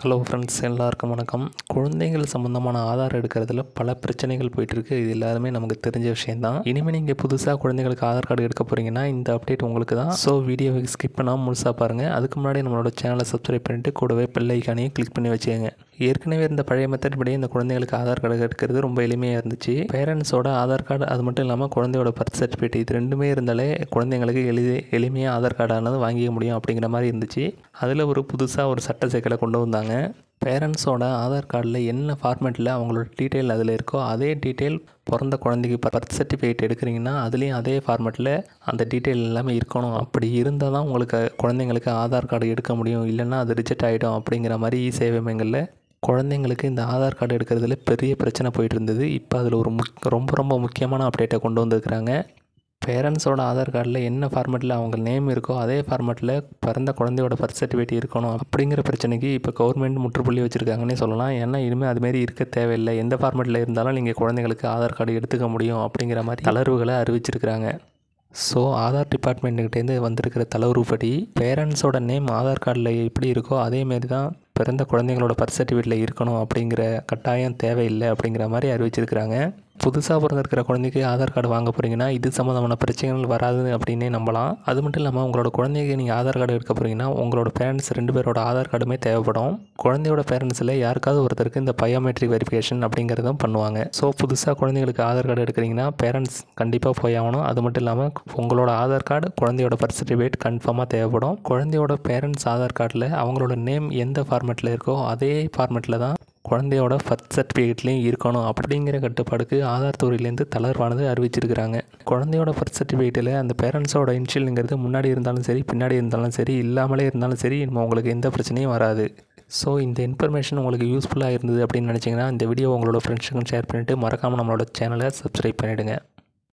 Hello friends, எல்லாருக்கும் வணக்கம். குழந்தைகள் சம்மந்தமான ஆதார் எடுக்கிறதுல பல பிரச்சனைகள் போயிட்டுருக்கு. இது எல்லாருமே நமக்கு தெரிஞ்ச விஷயந்தான். இனிமேல் நீங்கள் புதுசாக குழந்தைகளுக்கு ஆதார் கார்டு எடுக்க போகிறீங்கன்னா இந்த அப்டேட் உங்களுக்கு தான். ஸோ வீடியோவை ஸ்கிப் பண்ணாமல் முழுசாக பாருங்கள். அதுக்கு முன்னாடி நம்மளோட சேனலை சப்ஸ்கிரைப் பண்ணிவிட்டு கூடவே பெல் ஐக்கானையும் கிளிக் பண்ணி வச்சுக்கோங்க. ஏற்கனவே இருந்த பழைய மெத்தட் படி இந்த குழந்தைகளுக்கு ஆதார் கார்டு எடுக்கிறது ரொம்ப எளிமையாக இருந்துச்சு. பேரண்ட்ஸோட ஆதார் கார்டு, அது மட்டும் இல்லாமல் குழந்தையோட பர்த் சர்டிஃபிகேட், இது ரெண்டுமே இருந்தாலே குழந்தைங்களுக்கு எளிமையாக ஆதார் கார்டானது வாங்கிக்க முடியும் அப்படிங்கிற மாதிரி இருந்துச்சு. அதில் ஒரு புதுசாக ஒரு சட்ட சிக்கலை கொண்டு வந்தாங்க. பேரண்ட்ஸோட ஆதார் கார்டில் என்ன ஃபார்மேட்டில் அவங்களோட டீட்டெயில் அதில் இருக்கோ அதே டீட்டெயில் பிறந்த குழந்தைக்கு பர்த் சர்டிஃபிகேட் எடுக்கிறீங்கன்னா அதுலேயும் அதே ஃபார்மேட்டில் அந்த டீட்டெயில் எல்லாமே இருக்கணும். அப்படி இருந்தால் தான் உங்களுக்கு குழந்தைங்களுக்கு ஆதார் கார்டு எடுக்க முடியும். இல்லைன்னா அது ரிஜெக்ட் ஆகிடும் அப்படிங்கிற மாதிரி சேவை மையங்களில் குழந்தைங்களுக்கு இந்த ஆதார் கார்டு எடுக்கிறதுல பெரிய பிரச்சனை போயிட்டு இருந்தது. இப்போ அதில் ஒரு ரொம்ப முக்கியமான அப்டேட்டை கொண்டு வந்திருக்கிறாங்க. பேரண்ட்ஸோட ஆதார் கார்டில் என்ன ஃபார்மேட்டில் அவங்க நேம் இருக்கோ அதே ஃபார்மேட்டில் பிறந்த குழந்தையோட பர்த் சர்டிஃபிகேட் இருக்கணும் அப்படிங்கிற பிரச்சனைக்கு இப்போ கவர்மெண்ட் முற்றுப்புள்ளி வச்சுருக்காங்கன்னே சொல்லலாம். ஏன்னா இனிமேல் அதுமாரி இருக்க தேவையில்லை. எந்த ஃபார்மேட்டில் இருந்தாலும் நீங்கள் குழந்தைங்களுக்கு ஆதார் கார்டு எடுத்துக்க முடியும் அப்படிங்கிற மாதிரி தளர்வுகளை அறிவிச்சிருக்கிறாங்க. ஸோ ஆதார் டிபார்ட்மெண்ட்டுக்கிட்டேருந்து வந்திருக்கிற தளர்வுப்படி பேரண்ட்ஸோட நேம் ஆதார் கார்டில் எப்படி இருக்கோ அதேமாரி தான் பிறந்த குழந்தைங்களோட பர்த் சர்டிஃபிகேட்டில் இருக்கணும் அப்படிங்கிற கட்டாயம் தேவையில்லை அப்படிங்கிற மாதிரி அறிவிச்சிருக்கிறாங்க. புதுசாக பிறந்திருக்கிற குழந்தைக்கு ஆதார் கார்டு வாங்க போகிறீங்கன்னா இது சம்மந்தமான பிரச்சனைகள் வராது அப்படின்னே நம்பலாம். அது மட்டும் இல்லாமல் உங்களோட குழந்தைக்கு நீங்கள் ஆதார் கார்டு எடுக்க போகிறீங்கன்னா உங்களோட பேரண்ட்ஸ் 2 பேரோட ஆதார் கார்டுமே தேவைப்படும். குழந்தையோட பேரண்ட்ஸில் யாருக்காவது ஒருத்தருக்கு இந்த பயோமெட்ரிக் வெரிஃபிகேஷன் அப்படிங்கிறதும் பண்ணுவாங்க. ஸோ புதுசாக குழந்தைங்களுக்கு ஆதார் கார்டு எடுக்கிறீங்கன்னா பேரண்ட்ஸ் கண்டிப்பாக போய் ஆகணும். அது மட்டும் இல்லாமல் உங்களோட ஆதார் கார்டு, குழந்தையோட பர்த் சர்டிஃபிகேட் கன்ஃபார்மாக தேவைப்படும். குழந்தையோட பேரண்ட்ஸ் ஆதார் கார்டில் அவங்களோட நேம் எந்த ஃபார்மேட்டில் இருக்கோ அதே ஃபார்மேட்டில் தான் குழந்தையோட பர்த் சர்டிஃபிகேட்லேயும் இருக்கணும் அப்படிங்கிற கட்டுப்பாடுக்கு ஆதார் துறையிலேருந்து தளர்வானது அறிவிச்சிருக்கிறாங்க. குழந்தையோட பர்த் சர்டிஃபிகேட்டில் அந்த பேரண்ட்ஸோட இனிஷியலுங்கிறது முன்னாடி இருந்தாலும் சரி, பின்னாடி இருந்தாலும் சரி, இல்லாமலே இருந்தாலும் சரி, உங்களுக்கு எந்த பிரச்சனையும் வராது. ஸோ இந்த இன்ஃபர்மேஷன் உங்களுக்கு யூஸ்ஃபுல்லாக இருந்தது அப்படின்னு நினச்சிங்கன்னா இந்த வீடியோ உங்களோட ஃப்ரெண்ட்ஸுக்கும் ஷேர் பண்ணிவிட்டு மறக்காமல் நம்மளோட சேனலை சப்ஸ்கிரைப் பண்ணிவிடுங்க.